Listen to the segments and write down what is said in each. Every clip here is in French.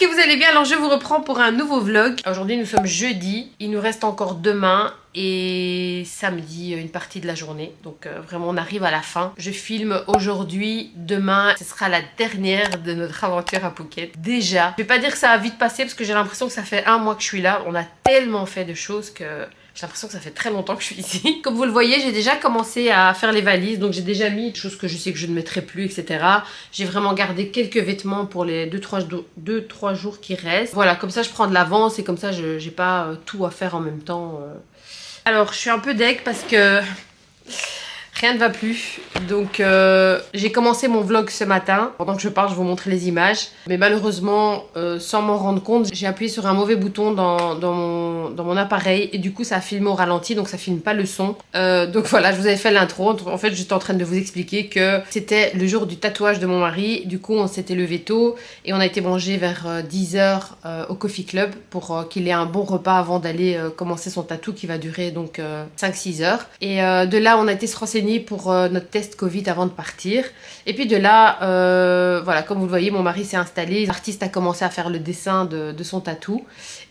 que vous allez bien. Alors je vous reprends pour un nouveau vlog. Aujourd'hui nous sommes jeudi, il nous reste encore demain et samedi une partie de la journée. Donc vraiment on arrive à la fin. Je filme aujourd'hui, demain ce sera la dernière de notre aventure à Phuket. Déjà, je vais pas dire que ça a vite passé parce que j'ai l'impression que ça fait un mois que je suis là. On a tellement fait de choses que... j'ai l'impression que ça fait très longtemps que je suis ici. Comme vous le voyez, j'ai déjà commencé à faire les valises. Donc j'ai déjà mis des choses que je sais que je ne mettrai plus, etc. J'ai vraiment gardé quelques vêtements pour les 2-3 jours qui restent. Voilà, comme ça je prends de l'avance et comme ça je n'ai pas tout à faire en même temps. Alors je suis un peu deg parce que... rien ne va plus, donc j'ai commencé mon vlog ce matin. Pendant que je parle, je vous montre les images. Mais malheureusement, sans m'en rendre compte, j'ai appuyé sur un mauvais bouton dans mon appareil. Et du coup, ça a filmé au ralenti, donc ça filme pas le son. Donc voilà, je vous avais fait l'intro. En fait, j'étais en train de vous expliquer que c'était le jour du tatouage de mon mari. Du coup, on s'était levé tôt et on a été manger vers 10 h au Coffee Club pour qu'il ait un bon repas avant d'aller commencer son tatou qui va durer donc 5-6 heures. Et de là, on a été se renseigner pour notre test Covid avant de partir. Et puis de là, voilà, comme vous le voyez, mon mari s'est installé. L'artiste a commencé à faire le dessin de son tatou.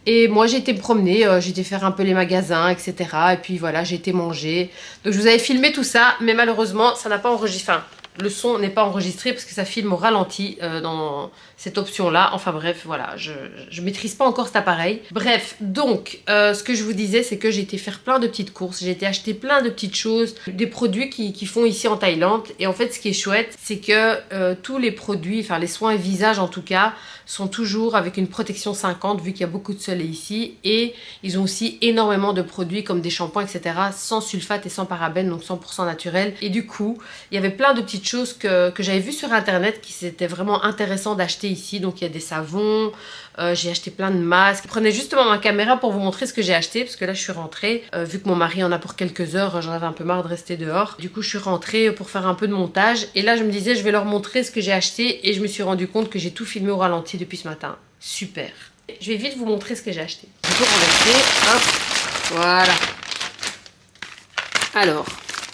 Et moi, j'ai été me promener, j'ai été faire un peu les magasins, etc. Et puis voilà, j'ai été manger. Donc je vous avais filmé tout ça, mais malheureusement, ça n'a pas enregistré. Enfin, le son n'est pas enregistré parce que ça filme au ralenti dans cette option-là. Enfin bref, voilà, je maîtrise pas encore cet appareil. Bref, donc, ce que je vous disais, c'est que j'ai été faire plein de petites courses. J'ai été acheter plein de petites choses, des produits qui font ici en Thaïlande. Et en fait, ce qui est chouette, c'est que tous les produits, enfin les soins visage en tout cas, sont toujours avec une protection 50 vu qu'il y a beaucoup de soleil ici. Et ils ont aussi énormément de produits comme des shampoings, etc. sans sulfate et sans parabènes, donc 100% naturel. Et du coup, il y avait plein de petites choses que j'avais vues sur internet qui c'était vraiment intéressant d'acheter ici. Donc il y a des savons, j'ai acheté plein de masques. Je prenais justement ma caméra pour vous montrer ce que j'ai acheté parce que là je suis rentrée, vu que mon mari en a pour quelques heures, j'en avais un peu marre de rester dehors. Du coup je suis rentrée pour faire un peu de montage et là je me disais je vais leur montrer ce que j'ai acheté et je me suis rendu compte que j'ai tout filmé au ralenti depuis ce matin. Super. Je vais vite vous montrer ce que j'ai acheté. Je vais tout renverser, hop, voilà. Alors...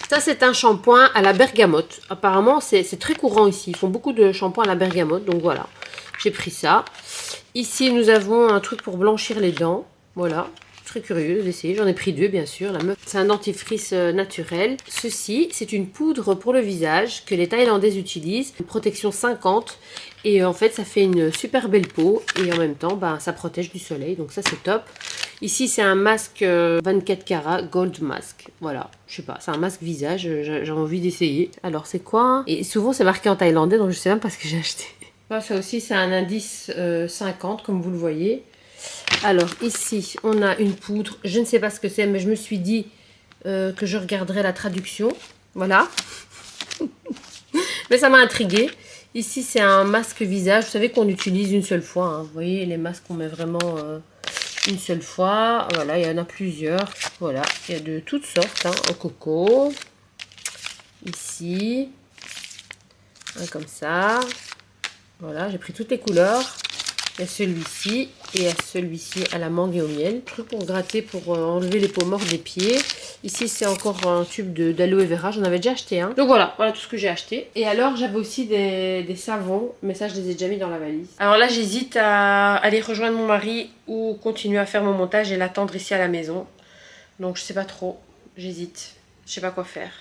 ça c'est un shampoing à la bergamote. Apparemment c'est très courant ici. Ils font beaucoup de shampoings à la bergamote. Donc voilà, j'ai pris ça. Ici nous avons un truc pour blanchir les dents. Voilà, très curieuse d'essayer. J'en ai pris deux bien sûr. La meuf, c'est un dentifrice naturel. Ceci c'est une poudre pour le visage que les Thaïlandais utilisent. Une protection 50. Et en fait ça fait une super belle peau. Et en même temps ben, ça protège du soleil. Donc ça c'est top. Ici c'est un masque 24 carats Gold Mask. Voilà, je sais pas, c'est un masque visage, j'ai envie d'essayer. Alors c'est quoi? Et souvent c'est marqué en thaïlandais donc je sais même pas ce que j'ai acheté. Ça aussi c'est un indice 50 comme vous le voyez. Alors ici on a une poudre, je ne sais pas ce que c'est mais je me suis dit que je regarderai la traduction. Voilà. Mais ça m'a intriguée. Ici c'est un masque visage, vous savez qu'on utilise une seule fois. Hein. Vous voyez les masques qu'on met vraiment... une seule fois, voilà, il y en a plusieurs, voilà, il y a de toutes sortes, hein, au coco, ici, un comme ça, voilà, j'ai pris toutes les couleurs, il y a celui-ci, et il y a celui-ci à la mangue et au miel, truc pour gratter, pour enlever les peaux mortes des pieds. Ici c'est encore un tube d'aloe vera, j'en avais déjà acheté un. Donc voilà, voilà tout ce que j'ai acheté. Et alors j'avais aussi des savons, mais ça je les ai déjà mis dans la valise. Alors là j'hésite à aller rejoindre mon mari ou continuer à faire mon montage et l'attendre ici à la maison. Donc je sais pas trop, j'hésite, je sais pas quoi faire.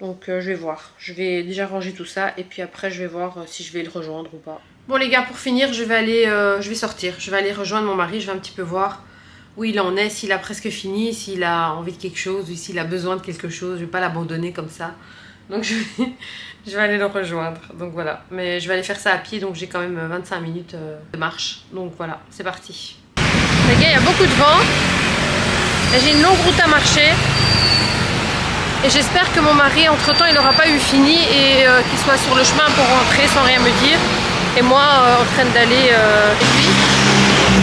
Donc je vais voir, je vais déjà ranger tout ça et puis après je vais voir si je vais le rejoindre ou pas. Bon les gars, pour finir je vais sortir, je vais aller rejoindre mon mari, je vais un petit peu voir où il en est, s'il a presque fini, s'il a envie de quelque chose ou s'il a besoin de quelque chose. Je vais pas l'abandonner comme ça. Donc je vais aller le rejoindre. Donc voilà. Mais je vais aller faire ça à pied, donc j'ai quand même 25 minutes de marche. Donc voilà, c'est parti. Les gars, il y a beaucoup de vent. Et j'ai une longue route à marcher. Et j'espère que mon mari, entre-temps, il n'aura pas eu fini et qu'il soit sur le chemin pour rentrer sans rien me dire. Et moi, en train d'aller avec lui.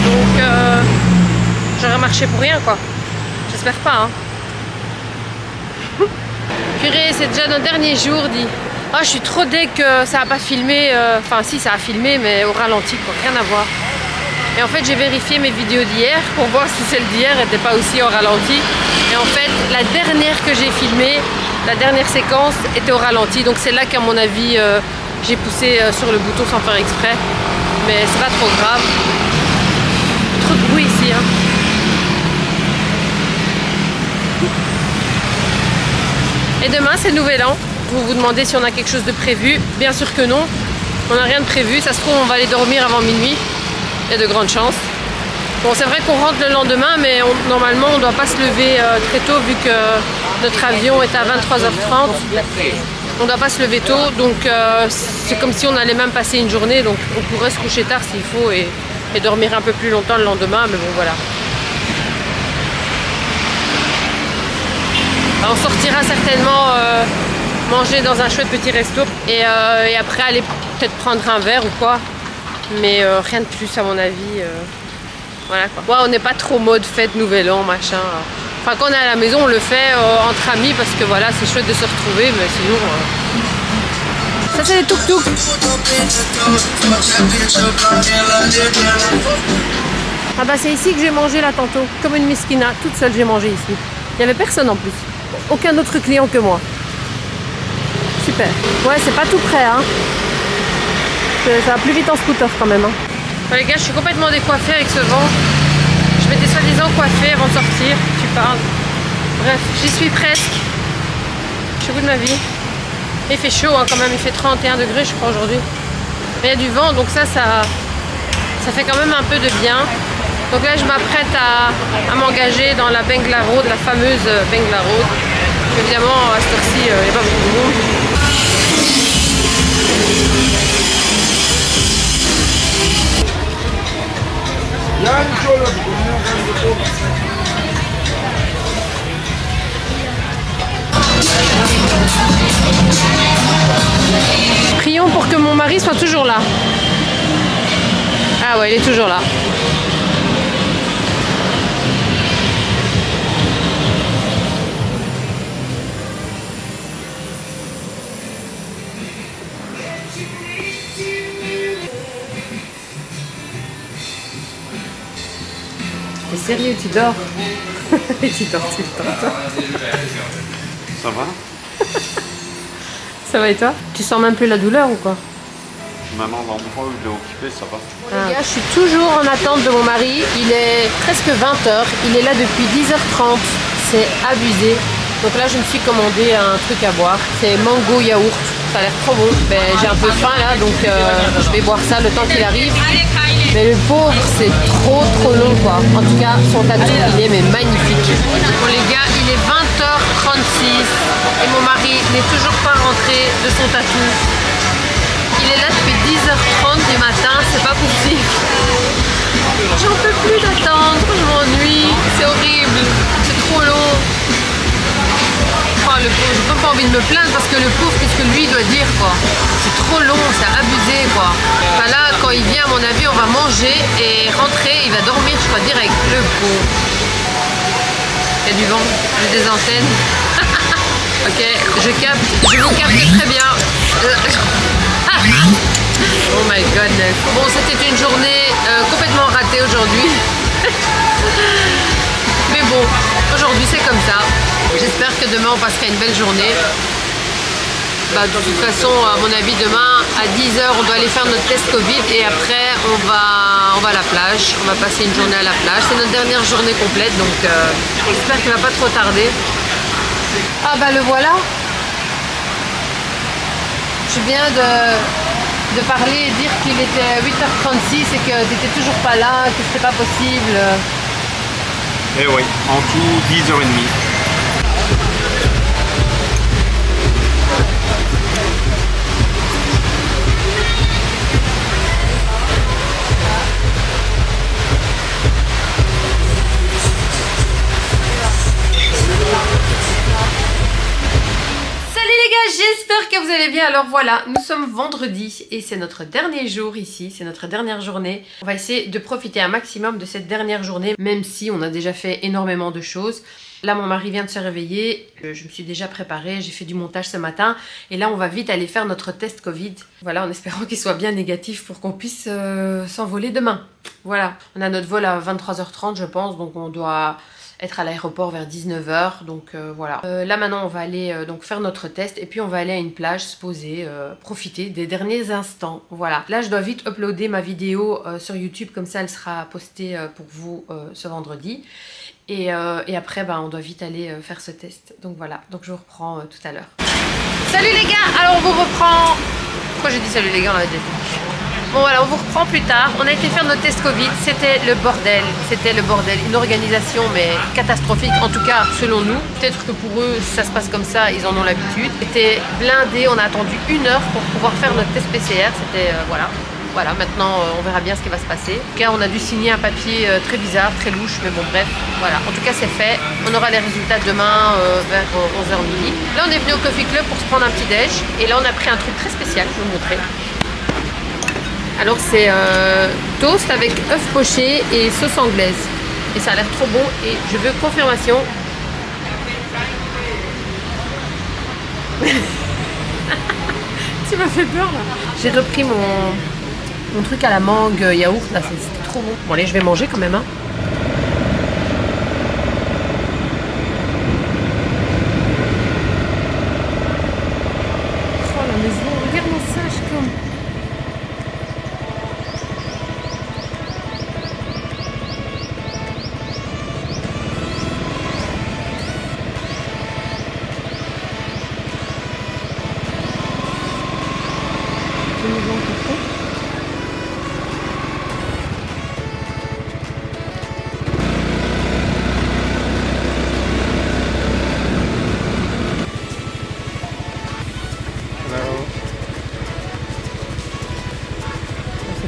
Donc... j'aurais marché pour rien quoi. J'espère pas hein. Purée, c'est déjà notre dernier jour dit. Ah je suis trop deg que ça a pas filmé. Enfin si ça a filmé mais au ralenti quoi, rien à voir. Et en fait j'ai vérifié mes vidéos d'hier pour voir si celle d'hier n'était pas aussi au ralenti. Et en fait la dernière que j'ai filmée, la dernière séquence était au ralenti. Donc c'est là qu'à mon avis j'ai poussé sur le bouton sans faire exprès. mais c'est pas trop grave. Trop de bruit ici, hein. Et demain c'est le nouvel an. Vous vous demandez si on a quelque chose de prévu. Bien sûr que non. On n'a rien de prévu. Ça se trouve on va aller dormir avant minuit. Il y a de grandes chances. Bon, c'est vrai qu'on rentre le lendemain, mais normalement on ne doit pas se lever très tôt vu que notre avion est à 23h30. On ne doit pas se lever tôt, donc c'est comme si on allait même passer une journée. Donc on pourrait se coucher tard s'il faut et dormir un peu plus longtemps le lendemain, mais bon voilà. On sortira certainement manger dans un chouette petit resto et après aller peut-être prendre un verre ou quoi. Mais rien de plus à mon avis. Voilà quoi. Ouais, on n'est pas trop mode fête, nouvel an, machin. Enfin, quand on est à la maison, on le fait entre amis parce que voilà, c'est chouette de se retrouver, mais sinon. Ça, c'est les tuk-tuk. Ah bah, c'est ici que j'ai mangé là tantôt. Comme une miskina, toute seule, j'ai mangé ici. Il n'y avait personne en plus. Aucun autre client que moi. Super. Ouais, c'est pas tout près, hein. Ça va plus vite en scooter quand même, hein. Bon, les gars, je suis complètement décoiffée avec ce vent. Je m'étais soi-disant coiffée avant de sortir. Tu parles. Bref, j'y suis presque. Je suis au bout de ma vie. Et il fait chaud hein, quand même. Il fait 31 degrés, je crois, aujourd'hui. Mais il y a du vent, donc ça fait quand même un peu de bien. Donc là, je m'apprête à m'engager dans la Bengla Road, la fameuse Bengla Road. Évidemment, à cette heure-ci, il n'y a pas beaucoup de monde. Prions pour que mon mari soit toujours là. Ah ouais, il est toujours là. T'es sérieux, tu dors? Tu dors. Ça va? Ça va et toi? Tu sens même plus la douleur ou quoi? Maintenant, l'endroit où je l'ai occupé, ça va. Les gars, je suis toujours en attente de mon mari. Il est presque 20h. Il est là depuis 10h30. C'est abusé. Donc là, je me suis commandé un truc à boire. C'est mango yaourt. Ça a l'air trop bon. Ben, j'ai un peu faim là, donc je vais boire ça le temps qu'il arrive. Mais le pauvre, c'est trop long quoi. En tout cas, son tatou, il est mais magnifique. Bon les gars, il est 20h36 et mon mari n'est toujours pas rentré de son tatou. Il est là depuis 10h30 du matin, c'est pas possible. J'en peux plus d'attendre, je m'ennuie, c'est horrible, c'est trop long. Oh, le pauvre, j'ai même pas envie de me plaindre parce que le pauvre, qu'est-ce que lui doit dire quoi. C'est trop long, c'est abusé quoi. Enfin, là, quand il vient, à mon avis, on va manger et rentrer, il va dormir, je crois, direct. Le pauvre. Il y a du vent, j'ai des antennes. Ok, je vous capte très bien. Oh my goodness. Bon, c'était une journée complètement ratée aujourd'hui. Mais bon, aujourd'hui c'est comme ça. J'espère que demain on passera une belle journée. Bah, de toute façon, à mon avis, demain à 10h, on doit aller faire notre test Covid et après on va à la plage. On va passer une journée à la plage. C'est notre dernière journée complète, donc j'espère qu'il ne va pas trop tarder. Ah bah le voilà. Je viens de parler et dire qu'il était 8h36 et que tu n'étais toujours pas là, que c'était pas possible. Eh oui, en tout 10h30. J'espère que vous allez bien. Alors voilà, nous sommes vendredi et c'est notre dernier jour ici, c'est notre dernière journée. On va essayer de profiter un maximum de cette dernière journée, même si on a déjà fait énormément de choses. Là, mon mari vient de se réveiller, je me suis déjà préparée, j'ai fait du montage ce matin et là, on va vite aller faire notre test Covid. Voilà, en espérant qu'il soit bien négatif pour qu'on puisse s'envoler demain. Voilà, on a notre vol à 23h30, je pense, donc on doit être à l'aéroport vers 19 h. Donc voilà. Là maintenant on va aller donc faire notre test et puis on va aller à une plage se poser, profiter des derniers instants. Voilà. Là je dois vite uploader ma vidéo sur YouTube, comme ça elle sera postée pour vous ce vendredi. Et après bah, on doit vite aller faire ce test. Donc voilà, donc je vous reprends tout à l'heure. Salut les gars, alors on vous reprend... Pourquoi j'ai dit salut les gars, on l'a dit. Bon voilà, on vous reprend plus tard. On a été faire notre test Covid, c'était le bordel. C'était le bordel, une organisation mais catastrophique, en tout cas selon nous. Peut-être que pour eux ça se passe comme ça, ils en ont l'habitude. C'était blindé, on a attendu 1 heure pour pouvoir faire notre test PCR. C'était voilà. Voilà, maintenant on verra bien ce qui va se passer. En tout cas, on a dû signer un papier très bizarre, très louche, mais bon bref, voilà. En tout cas, c'est fait. On aura les résultats demain vers 11 h midi. Là, on est venu au Coffee Club pour se prendre un petit déj. Et là, on a pris un truc très spécial, je vais vous montrer. Alors, c'est toast avec œuf poché et sauce anglaise. Et ça a l'air trop bon et je veux confirmation. Tu m'as fait peur là. J'ai repris mon truc à la mangue yaourt là, c'était trop bon. Bon allez, je vais manger quand même hein. Oh la maison, regarde-moi ça, je suis comme...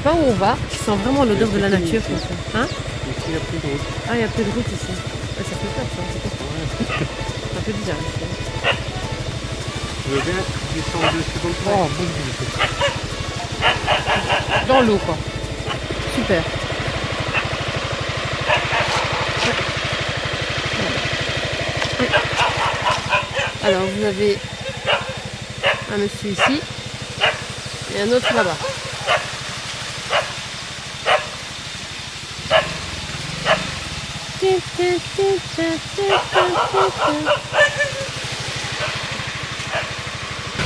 Pas où on va, qui sent vraiment l'odeur de la nature. Hein? Ici, il n'y a plus de route. Ah, il n'y a plus de route ici. Ah, ça fait peur, ça. C'est un peu bizarre ici. Je veux bien descendre dessus comme ça. Oh, bon, dans l'eau, quoi. Super. Alors, vous avez un monsieur ici et un autre là-bas.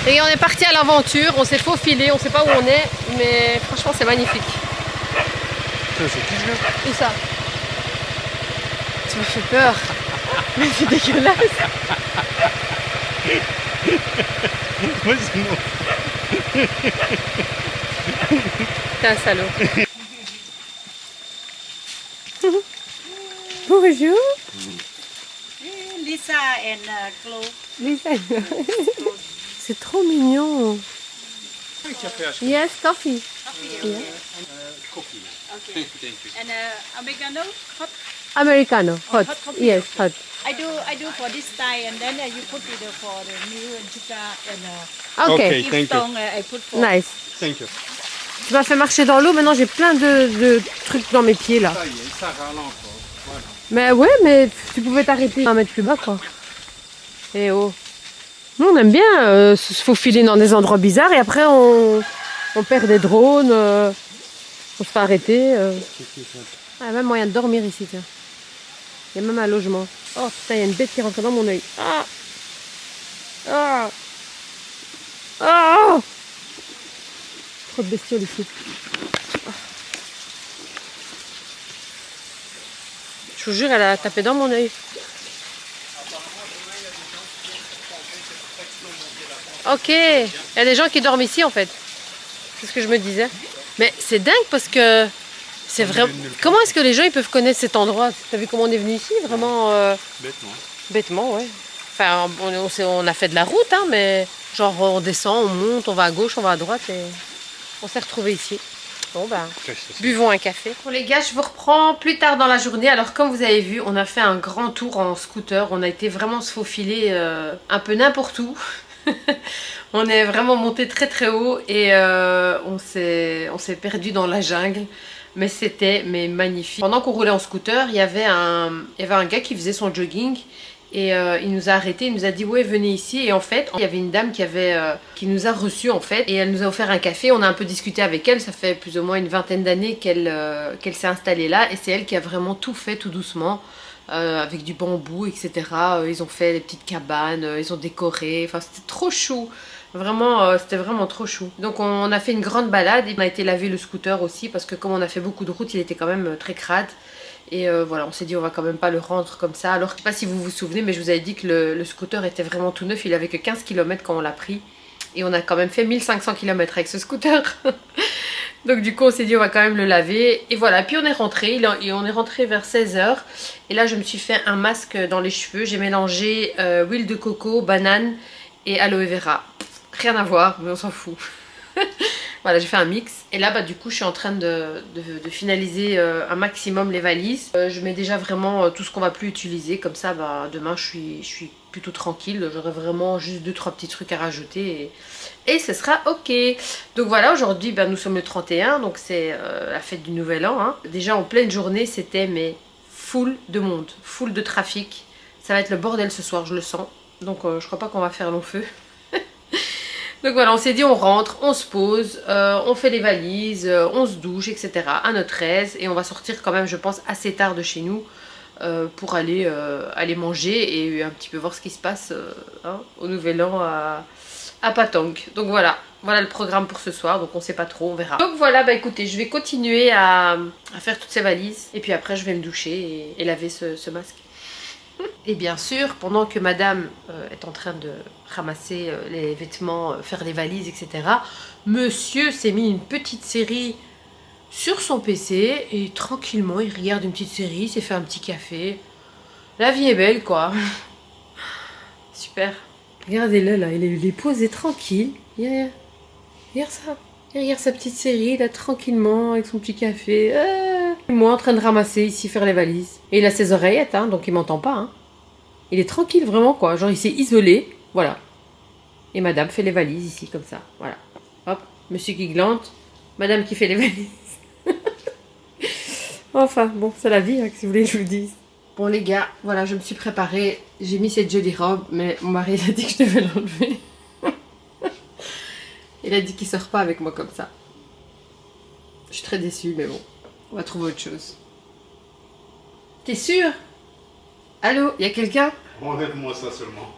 Et on est parti à l'aventure, on s'est faufilé, on sait pas où on est, mais franchement c'est magnifique. C'est qui je veux? Où ça? Tu me fais peur. Mais c'est dégueulasse. Moi c'est non. T'es un salaud. Bonjour. Lisa and Chloe. Lisa. C'est trop mignon. Yes, coffee. Yeah. Coffee. Okay. Thank you. And americano, hot. Americano, hot. Hot coffee. Yes, hot. I do for this style, and then you put it for the milk and sugar and Okay. Okay. Thank you. Stone, I put for. Nice. Thank you. Tu m'as fait marcher dans l'eau, maintenant j'ai plein de trucs dans mes pieds là. Ça y est, ça râle encore. Voilà. Mais ouais, mais tu pouvais t'arrêter un mètre plus bas quoi. Eh oh. Nous on aime bien se faufiler dans des endroits bizarres et après on perd des drones, on se fait arrêter. Ah, il y a même moyen de dormir ici, tiens. Il y a même un logement. Oh putain, il y a une bête qui rentre dans mon œil. Ah. Ah. Ah. Trop de bestioles ici. Je vous jure, elle a tapé dans mon œil. Ok, il y a des gens qui dorment ici en fait. C'est ce que je me disais. Mais c'est dingue parce que c'est vraiment... Comment est-ce que les gens ils peuvent connaître cet endroit? T'as vu comment on est venu ici? Vraiment... Bêtement. Bêtement, ouais. Enfin, on a fait de la route, hein, mais genre on descend, on monte, on va à gauche, on va à droite et on s'est retrouvés ici. Bon ben, buvons un café. Bon les gars, je vous reprends plus tard dans la journée. Alors comme vous avez vu, on a fait un grand tour en scooter. On a été vraiment se faufiler un peu n'importe où. On est vraiment monté très très haut et on s'est perdu dans la jungle. Mais c'était magnifique. Pendant qu'on roulait en scooter, il y avait un gars qui faisait son jogging. Et il nous a arrêtés, il nous a dit ouais venez ici. Et en fait il y avait une dame qui nous a reçus en fait. Et elle nous a offert un café, on a un peu discuté avec elle. Ça fait plus ou moins une vingtaine d'années qu'elle s'est installée là. Et c'est elle qui a vraiment tout fait tout doucement. avec du bambou, etc. Ils ont fait des petites cabanes, ils ont décoré, enfin c'était trop chou. Vraiment, c'était vraiment trop chou. Donc on a fait une grande balade et on a été laver le scooter aussi parce que comme on a fait beaucoup de route, il était quand même très crade. Et voilà, on s'est dit on va quand même pas le rendre comme ça. Alors je sais pas si vous vous souvenez, mais je vous avais dit que le scooter était vraiment tout neuf, il avait que 15 km quand on l'a pris. Et on a quand même fait 1500 km avec ce scooter. Donc du coup on s'est dit on va quand même le laver. Et voilà, puis on est rentré, on est rentré vers 16 h. Et là je me suis fait un masque dans les cheveux. J'ai mélangé huile de coco, banane et aloe vera. Rien à voir, mais on s'en fout. Voilà, j'ai fait un mix. Et là, bah, du coup, je suis en train de finaliser un maximum les valises. Je mets déjà vraiment tout ce qu'on va plus utiliser. Comme ça, bah, demain, je suis plutôt tranquille. J'aurai vraiment juste 2-3 petits trucs à rajouter. Et ce sera ok. Donc voilà, aujourd'hui, bah, nous sommes le 31. Donc c'est la fête du Nouvel An. Hein. Déjà, en pleine journée, c'était mais full de monde. Full de trafic. Ça va être le bordel ce soir, je le sens. Donc je crois pas qu'on va faire long feu. Donc voilà, on s'est dit on rentre, on se pose, on fait les valises, on se douche, etc. à notre aise. Et on va sortir quand même, je pense, assez tard de chez nous pour aller manger et un petit peu voir ce qui se passe hein, au Nouvel An à Patong. Donc voilà, voilà le programme pour ce soir. Donc on sait pas trop, on verra. Donc voilà, bah écoutez, je vais continuer à faire toutes ces valises. Et puis après, je vais me doucher et laver ce masque. Et bien sûr, pendant que madame est en train de ramasser les vêtements, faire les valises, etc., monsieur s'est mis une petite série sur son PC et tranquillement, il regarde une petite série, il s'est fait un petit café. La vie est belle, quoi. Super. Regardez-le, là, il est posé tranquille. Regarde ça. Il regarde sa petite série, là, tranquillement, avec son petit café. Moi, en train de ramasser ici, faire les valises. Et il a ses oreillettes, hein, donc il m'entend pas. Hein. Il est tranquille, vraiment, quoi. Genre, il s'est isolé. Voilà. Et madame fait les valises ici, comme ça. Voilà. Hop, monsieur qui glante. Madame qui fait les valises. Enfin, bon, c'est la vie, hein, si vous voulez que je vous dise. Bon, les gars, voilà, je me suis préparée. J'ai mis cette jolie robe, mais mon mari a dit que je devais l'enlever. Il a dit qu'il sort pas avec moi comme ça. Je suis très déçue, mais bon. On va trouver autre chose. T'es sûr? Allô? Y a quelqu'un? Enlève-moi ça seulement.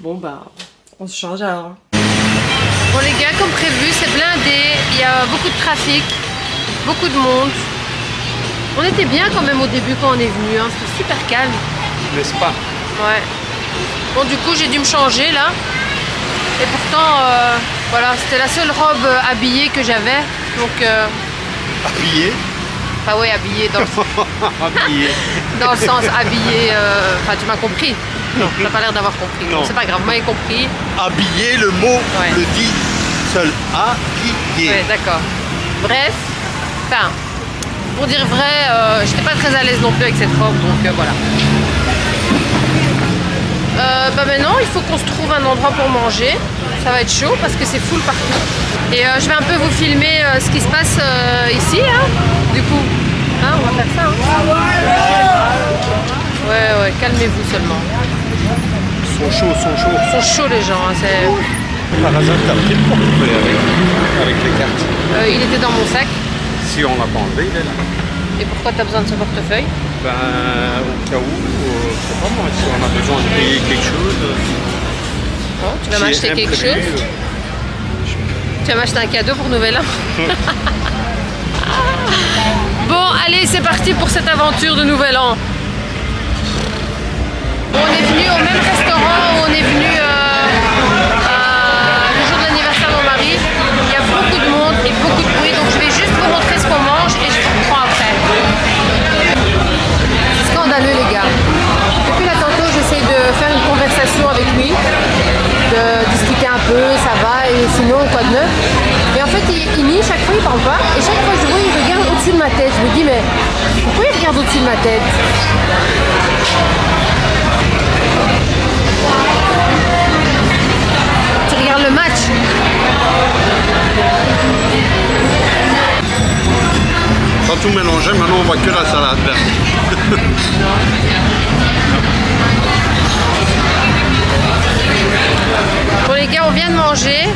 Bon bah, on se change alors. Bon les gars, comme prévu, c'est blindé. Il y a beaucoup de trafic, beaucoup de monde. On était bien quand même au début quand on est venu, hein. C'était super calme. N'est-ce pas? Ouais. Bon du coup j'ai dû me changer là. Et pourtant, voilà, c'était la seule robe habillée que j'avais. Donc... Habillé? Enfin ouais, habillée dans le sens... Habillé. Dans le sens habillé... Enfin tu m'as compris. Non, t'as pas l'air d'avoir compris. Non. C'est pas grave, moi j'ai compris. Habillé, le mot le dit seul. Habillé. Ouais, d'accord. Bref, enfin, pour dire vrai, j'étais pas très à l'aise non plus avec cette robe, donc voilà. Bah maintenant, il faut qu'on se trouve un endroit pour manger. Ça va être chaud parce que c'est full partout. Et je vais un peu vous filmer ce qui se passe ici, hein, du coup. Hein, on va faire ça. Hein. Ouais, calmez-vous seulement. Ils sont chauds les gens. Hein, par hasard, t'as pris le portefeuille avec les cartes? il était dans mon sac. Si on l'a pas enlevé, il est là. Et pourquoi t'as besoin de ce portefeuille? Ben, au cas où, je sais pas moi, si on a besoin de payer quelque chose. Bon, tu vas m'acheter quelque chose? Tu vas m'acheter un cadeau pour Nouvel An? Bon, allez, c'est parti pour cette aventure de Nouvel An. On est venu au même restaurant où on est venu le jour de l'anniversaire de mon mari. Il y a beaucoup de monde et beaucoup de bruit, donc je vais juste vous montrer ce qu'on mange et je vous reprends après. C'est scandaleux les gars. Depuis là tantôt, j'essaie de faire une conversation avec lui, de discuter un peu, ça va, et sinon quoi de neuf. Et en fait, il nie, chaque fois il parle pas, et chaque fois je vois, il regarde au-dessus de ma tête. Je me dis, mais pourquoi il regarde au-dessus de ma tête? Tu regardes le match? Pas tout mélangé, maintenant on voit que la salade verte. Bon les gars, on vient de manger.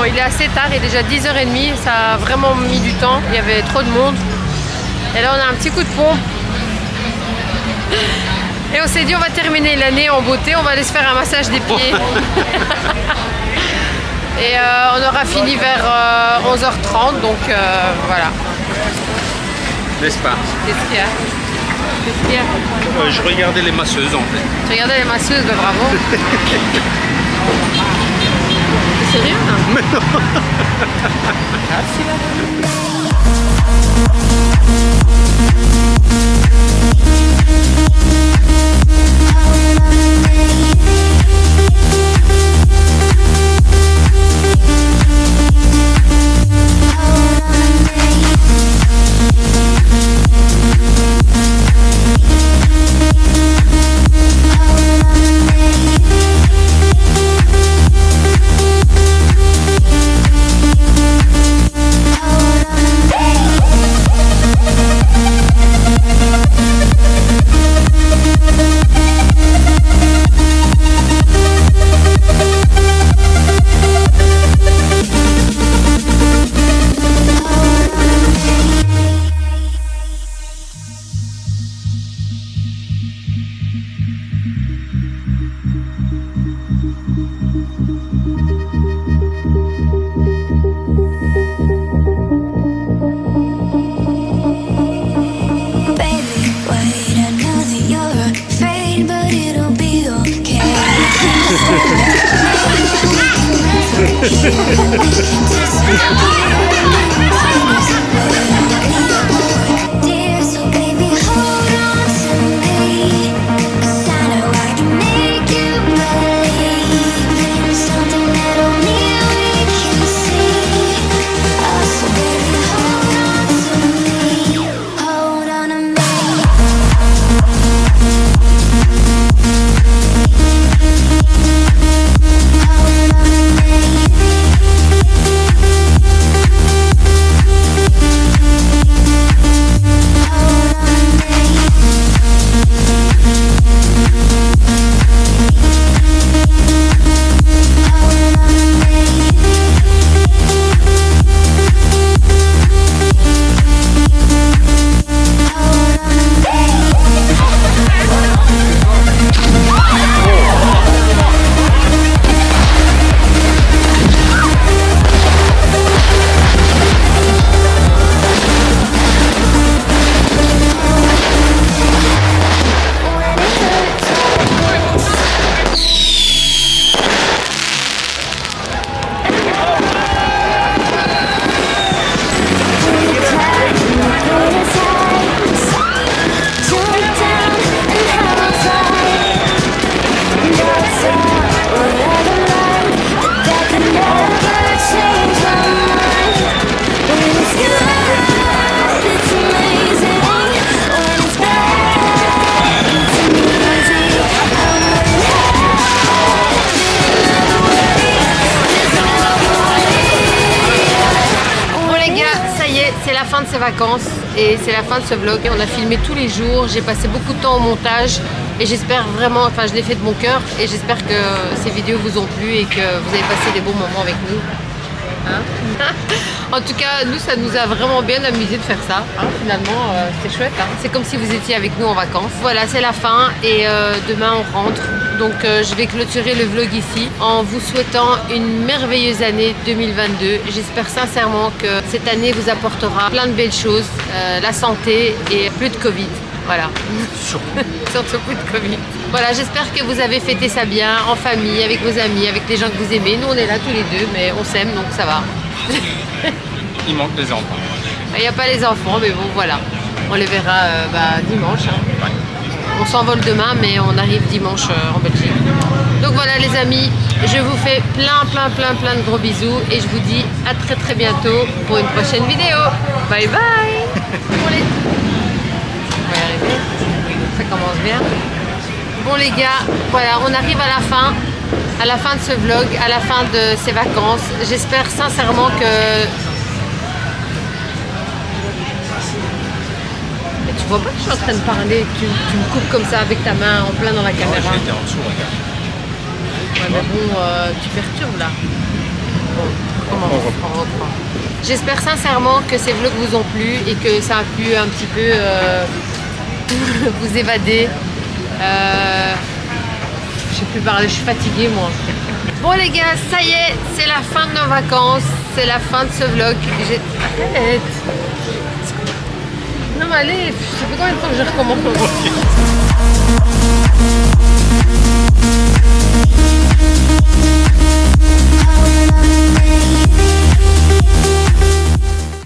Il est assez tard, il est déjà 10 h 30. Ça a vraiment mis du temps, il y avait trop de monde. Et là, on a un petit coup de pompe. Et on s'est dit, on va terminer l'année en beauté. On va aller se faire un massage des pieds. Et on aura fini vers 11h30. Donc voilà. N'est-ce pas? Qu'est-ce qu'il y a? Qu'est-ce qu'il y a? Je regardais les masseuses en fait. Tu regardais les masseuses, bah, bravo. T'es sérieux là? Mais non. Ah, si, là. C'est la fin de ces vacances et c'est la fin de ce vlog. On a filmé tous les jours, j'ai passé beaucoup de temps au montage et j'espère vraiment, enfin je l'ai fait de mon cœur et j'espère que ces vidéos vous ont plu et que vous avez passé des bons moments avec nous. Hein. En tout cas, nous, ça nous a vraiment bien amusé de faire ça. Hein, finalement, c'est chouette. Hein. C'est comme si vous étiez avec nous en vacances. Voilà, c'est la fin et demain on rentre. Donc je vais clôturer le vlog ici en vous souhaitant une merveilleuse année 2022. J'espère sincèrement que cette année vous apportera plein de belles choses, la santé et plus de Covid. Voilà. Surtout plus de Covid. Voilà, j'espère que vous avez fêté ça bien, en famille, avec vos amis, avec les gens que vous aimez. Nous, on est là tous les deux, mais on s'aime, donc ça va. Il manque les enfants. Il n'y a pas les enfants, mais bon, voilà. On les verra dimanche. Hein. Ouais. On s'envole demain, mais on arrive dimanche en Belgique. Donc voilà les amis, je vous fais plein de gros bisous et je vous dis à très bientôt pour une prochaine vidéo. Bye bye. On va y arriver. Ça commence bien. Bon les gars, voilà, on arrive à la fin de ce vlog, à la fin de ces vacances. J'espère sincèrement que... Mais tu vois pas que je suis en train de parler, tu me coupes comme ça avec ta main en plein dans la caméra. J'étais en dessous, regarde. Ouais, mais bon, tu perturbes là. Bon. On reprend. J'espère sincèrement que ces vlogs vous ont plu et que ça a pu un petit peu vous évader. Je sais plus parler, je suis fatiguée moi. Bon les gars, ça y est, c'est la fin de nos vacances, c'est la fin de ce vlog. Arrête. Non mais allez, ça fait combien de temps que je recommence?